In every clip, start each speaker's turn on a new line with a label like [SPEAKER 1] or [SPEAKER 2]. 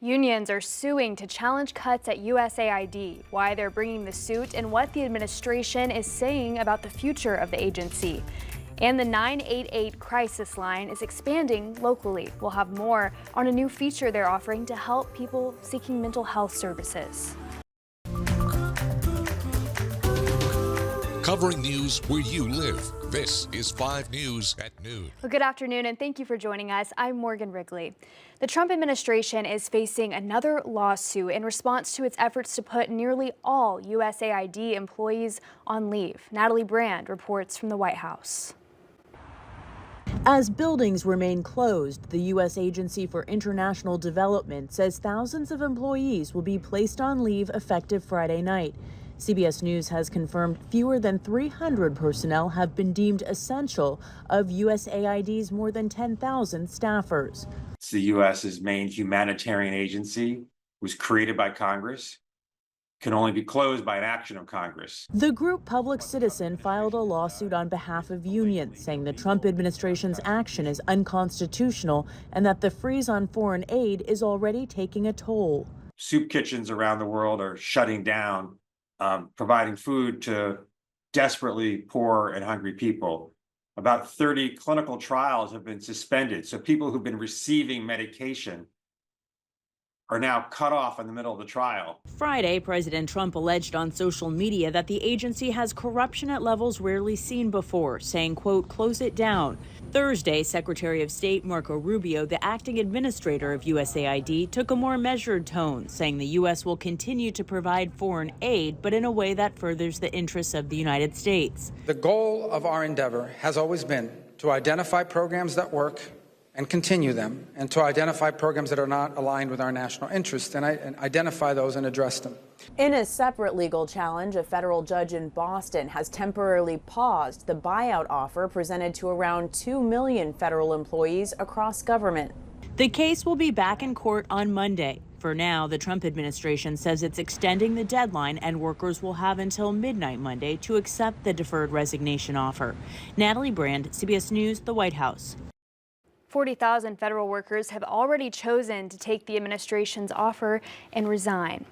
[SPEAKER 1] Unions are suing to challenge cuts at USAID, why they're bringing the suit, and what the administration is saying about the future of the agency. And the 988 crisis line is expanding locally. We'll have more on a new feature they're offering to help people seeking mental health services.
[SPEAKER 2] Covering news where you live. This is 5 News at noon.
[SPEAKER 1] Well, good afternoon, and thank you for joining us. I'm Morgan Wrigley. The Trump administration is facing another lawsuit in response to its efforts to put nearly all USAID employees on leave. Natalie Brand reports from the White House.
[SPEAKER 3] As buildings remain closed, the U.S. Agency for International Development says thousands of employees will be placed on leave effective Friday night. CBS News has confirmed fewer than 300 personnel have been deemed essential of USAID's more than 10,000 staffers.
[SPEAKER 4] It's the U.S.'s main humanitarian agency, was created by Congress, can only be closed by an action of Congress.
[SPEAKER 3] The group Public Citizen filed a lawsuit on behalf of unions, saying the Trump administration's action is unconstitutional and that the freeze on foreign aid is already taking a toll.
[SPEAKER 4] Soup kitchens around the world are shutting down, providing food to desperately poor and hungry people. About 30 clinical trials have been suspended, so people who've been receiving medication are now cut off in the middle of the trial.
[SPEAKER 3] Friday, President Trump alleged on social media that the agency has corruption at levels rarely seen before, saying, quote, "close it down." Thursday, Secretary of State Marco Rubio, the acting administrator of USAID, took a more measured tone, saying the U.S. will continue to provide foreign aid, but in a way that furthers the interests of the United States.
[SPEAKER 5] The goal of our endeavor has always been to identify programs that work and continue them, and to identify programs that are not aligned with our national interests, and identify those and address them.
[SPEAKER 6] In a separate legal challenge, a federal judge in Boston has temporarily paused the buyout offer presented to around 2 million federal employees across government.
[SPEAKER 3] The case will be back in court on Monday. For now, the Trump administration says it's extending the deadline and workers will have until midnight Monday to accept the deferred resignation offer. Natalie Brand, CBS News, the White House.
[SPEAKER 1] 40,000 federal workers have already chosen to take the administration's offer and resign.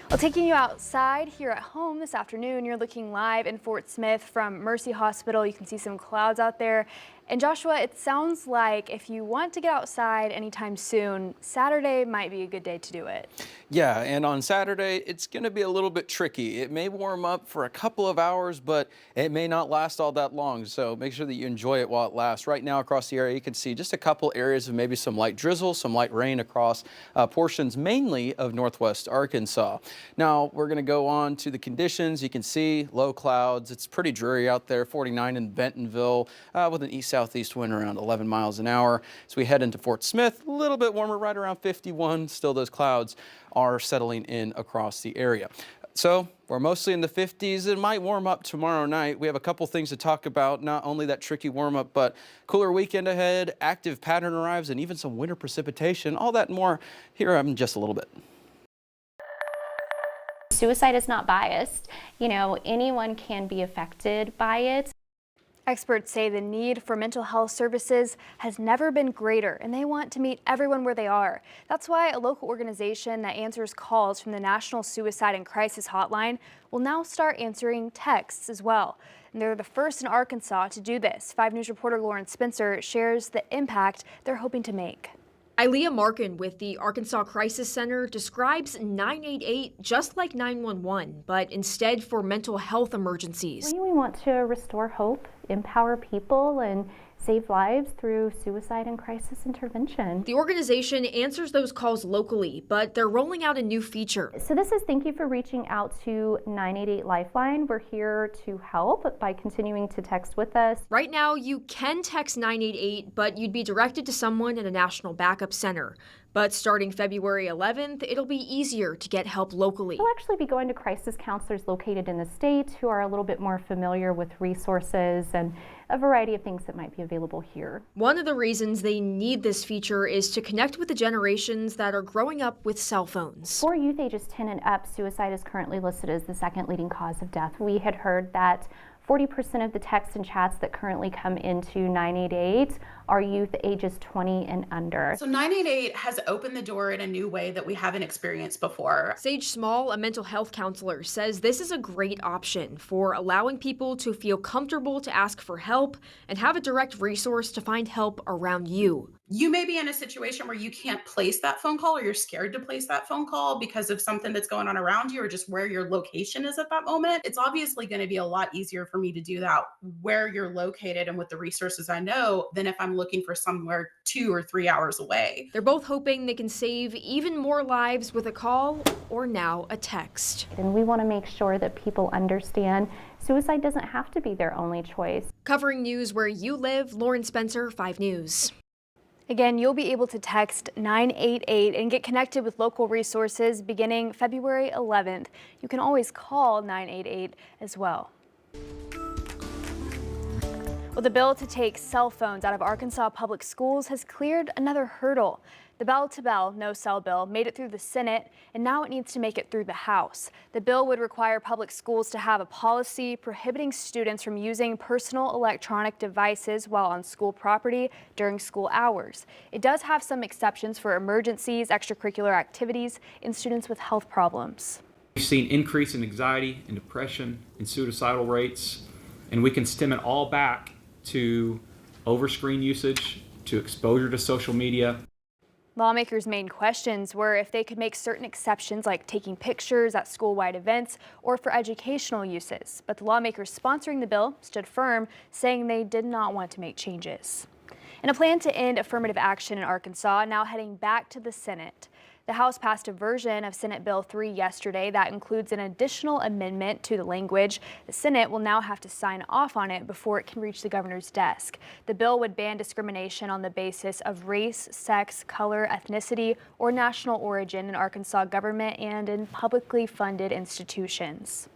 [SPEAKER 1] Well, taking you outside here at home this afternoon, you're looking live in Fort Smith from Mercy Hospital. You can see some clouds out there. And Joshua, it sounds like if you want to get outside anytime soon, Saturday might be a good day to do it.
[SPEAKER 7] Yeah, and on Saturday, it's going to be a little bit tricky. It may warm up for a couple of hours, but it may not last all that long. So make sure that you enjoy it while it lasts. Right now across the area, you can see just a couple areas of maybe some light drizzle, some light rain across portions mainly of northwest Arkansas. Now, we're going to go on to the conditions. You can see low clouds. It's pretty dreary out there, 49 in Bentonville with an east-southeast wind around 11 miles an hour. As we head into Fort Smith, a little bit warmer, right around 51. Still, those clouds are settling in across the area. So we're mostly in the 50s. It might warm up tomorrow night. We have a couple things to talk about, not only that tricky warm up, but cooler weekend ahead, active pattern arrives, and even some winter precipitation. All that and more here in just a little bit.
[SPEAKER 8] Suicide is not biased. You know, anyone can be affected by it.
[SPEAKER 1] Experts say the need for mental health services has never been greater, and they want to meet everyone where they are. That's why a local organization that answers calls from the National Suicide and Crisis Hotline will now start answering texts as well. And they're the first in Arkansas to do this. 5 News reporter Lauren Spencer shares the impact they're hoping to make.
[SPEAKER 9] Ilea Markin with the Arkansas Crisis Center describes 988 just like 911, but instead for mental health emergencies.
[SPEAKER 8] We want to restore hope, empower people, and save lives through suicide and crisis intervention.
[SPEAKER 9] The organization answers those calls locally, but they're rolling out a new feature.
[SPEAKER 8] So this is thank you for reaching out to 988 Lifeline. We're here to help by continuing to text with us.
[SPEAKER 9] Right now, you can text 988, but you'd be directed to someone at a national backup center. But starting February 11th, it'll be easier to get help locally.
[SPEAKER 8] We'll actually be going to crisis counselors located in the state who are a little bit more familiar with resources and a variety of things that might be available here.
[SPEAKER 9] One of the reasons they need this feature is to connect with the generations that are growing up with cell phones.
[SPEAKER 8] For youth ages 10 and up, suicide is currently listed as the second leading cause of death. We had heard that 40% of the texts and chats that currently come into 988 are youth ages 20 and under.
[SPEAKER 10] So 988 has opened the door in a new way that we haven't experienced before.
[SPEAKER 9] Sage Small, a mental health counselor, says this is a great option for allowing people to feel comfortable to ask for help and have a direct resource to find help around you.
[SPEAKER 10] You may be in a situation where you can't place that phone call, or you're scared to place that phone call because of something that's going on around you or just where your location is at that moment. It's obviously going to be a lot easier for me to do that where you're located and with the resources I know than if I'm looking for somewhere 2 or 3 hours away.
[SPEAKER 9] They're both hoping they can save even more lives with a call or now a text.
[SPEAKER 8] And we want to make sure that people understand suicide doesn't have to be their only choice.
[SPEAKER 9] Covering news where you live, Lauren Spencer, 5 News.
[SPEAKER 1] Again, you'll be able to text 988 and get connected with local resources beginning February 11th. You can always call 988 as well. Well, the bill to take cell phones out of Arkansas public schools has cleared another hurdle. The bell-to-bell no-cell bill made it through the Senate, and now it needs to make it through the House. The bill would require public schools to have a policy prohibiting students from using personal electronic devices while on school property during school hours. It does have some exceptions for emergencies, extracurricular activities, and students with health problems.
[SPEAKER 11] We've seen increase in anxiety and depression and suicidal rates, and we can stem it all back to over-screen usage, to exposure to social media.
[SPEAKER 1] Lawmakers' main questions were if they could make certain exceptions like taking pictures at school-wide events or for educational uses. But the lawmakers sponsoring the bill stood firm, saying they did not want to make changes. And a plan to end affirmative action in Arkansas now heading back to the Senate. The House passed a version of Senate Bill 3 yesterday that includes an additional amendment to the language. The Senate will now have to sign off on it before it can reach the governor's desk. The bill would ban discrimination on the basis of race, sex, color, ethnicity, or national origin in Arkansas government and in publicly funded institutions.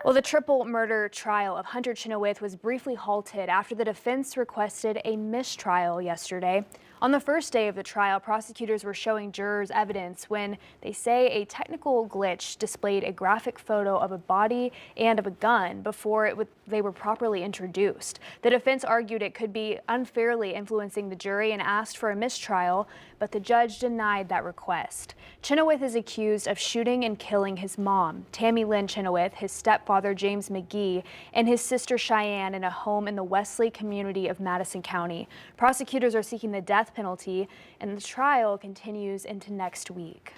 [SPEAKER 1] Well, the triple murder trial of Hunter Chenoweth was briefly halted after the defense requested a mistrial yesterday. On the first day of the trial, prosecutors were showing jurors evidence when they say a technical glitch displayed a graphic photo of a body and of a gun before they were properly introduced. The defense argued it could be unfairly influencing the jury and asked for a mistrial, but the judge denied that request. Chenoweth is accused of shooting and killing his mom, Tammy Lynn Chenoweth, his stepfather James McGee, and his sister Cheyenne in a home in the Wesley community of Madison County. Prosecutors are seeking the death penalty, and the trial continues into next week.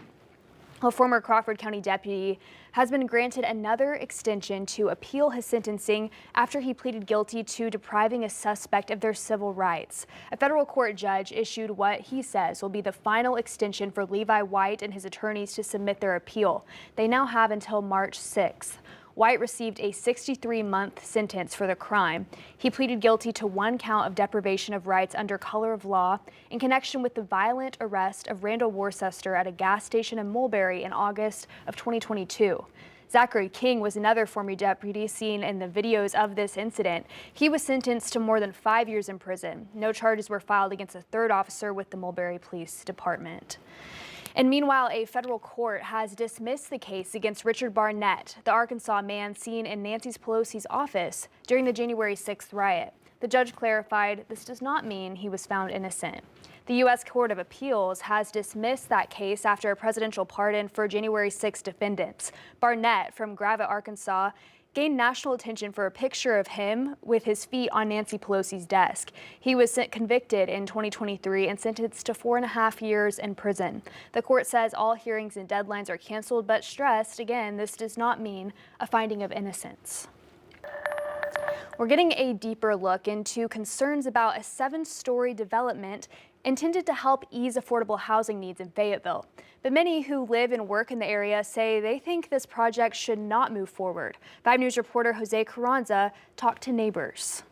[SPEAKER 1] A former Crawford County deputy has been granted another extension to appeal his sentencing after he pleaded guilty to depriving a suspect of their civil rights. A federal court judge issued what he says will be the final extension for Levi White and his attorneys to submit their appeal. They now have until March 6th. White received a 63-month sentence for the crime. He pleaded guilty to one count of deprivation of rights under color of law in connection with the violent arrest of Randall Worcester at a gas station in Mulberry in August of 2022. Zachary King was another former deputy seen in the videos of this incident. He was sentenced to more than 5 years in prison. No charges were filed against a third officer with the Mulberry Police Department. And meanwhile, a federal court has dismissed the case against Richard Barnett, the Arkansas man seen in Nancy Pelosi's office during the January 6th riot. The judge clarified this does not mean he was found innocent. The U.S. Court of Appeals has dismissed that case after a presidential pardon for January 6 defendants. Barnett from Gravette, Arkansas, gained national attention for a picture of him with his feet on Nancy Pelosi's desk. He was convicted in 2023 and sentenced to 4.5 years in prison. The court says all hearings and deadlines are canceled, but stressed, again, this does not mean a finding of innocence. We're getting a deeper look into concerns about a 7-story development intended to help ease affordable housing needs in Fayetteville. But many who live and work in the area say they think this project should not move forward. 5 News reporter Jose Carranza talked to neighbors.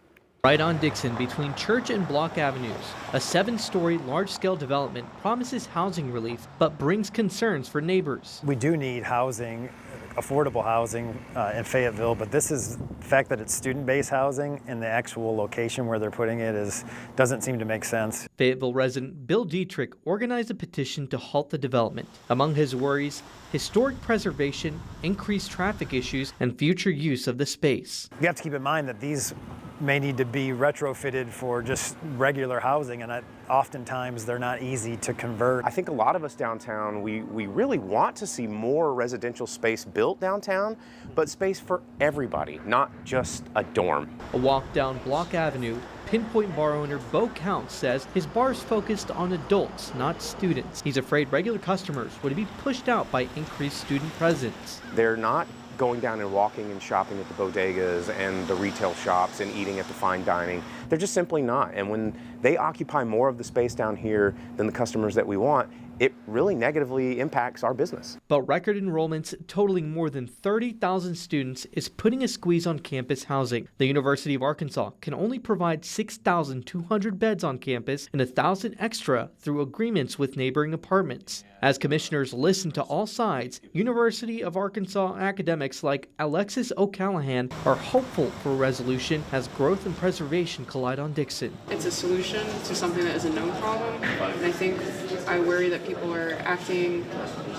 [SPEAKER 12] Right on Dixon between Church and Block Avenues, a 7-story large-scale development promises housing relief but brings concerns for neighbors.
[SPEAKER 13] We do need housing, affordable housing in Fayetteville, but this is the fact that it's student-based housing and the actual location where they're putting it doesn't seem to make sense.
[SPEAKER 12] Fayetteville resident Bill Dietrich organized a petition to halt the development. Among his worries, historic preservation, increased traffic issues, and future use of the space.
[SPEAKER 13] You have to keep in mind that these may need to be retrofitted for just regular housing, and oftentimes they're not easy to convert.
[SPEAKER 14] I think a lot of us downtown, we really want to see more residential space built downtown, but space for everybody, not just a dorm.
[SPEAKER 12] A walk down Block Avenue, Pinpoint bar owner Bo Count says his bar is focused on adults, not students. He's afraid regular customers would be pushed out by increased student presence.
[SPEAKER 14] They're not going down and walking and shopping at the bodegas and the retail shops and eating at the fine dining. They're just simply not. And when they occupy more of the space down here than the customers that we want, it really negatively impacts our business.
[SPEAKER 12] But record enrollments totaling more than 30,000 students is putting a squeeze on campus housing. The University of Arkansas can only provide 6,200 beds on campus and 1,000 extra through agreements with neighboring apartments. As commissioners listen to all sides, University of Arkansas academics like Alexis O'Callahan are hopeful for a resolution as growth and preservation collide on Dixon.
[SPEAKER 15] It's a solution to something that is a known problem, and I worry that people are acting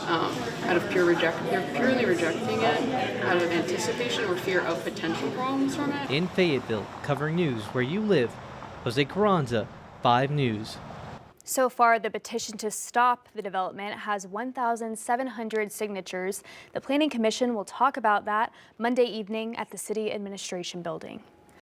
[SPEAKER 15] out of purely rejecting it out of anticipation or fear of potential problems from it.
[SPEAKER 12] In Fayetteville, covering news where you live, Jose Carranza, 5 News.
[SPEAKER 1] So far, the petition to stop the development has 1,700 signatures. The Planning Commission will talk about that Monday evening at the City Administration Building.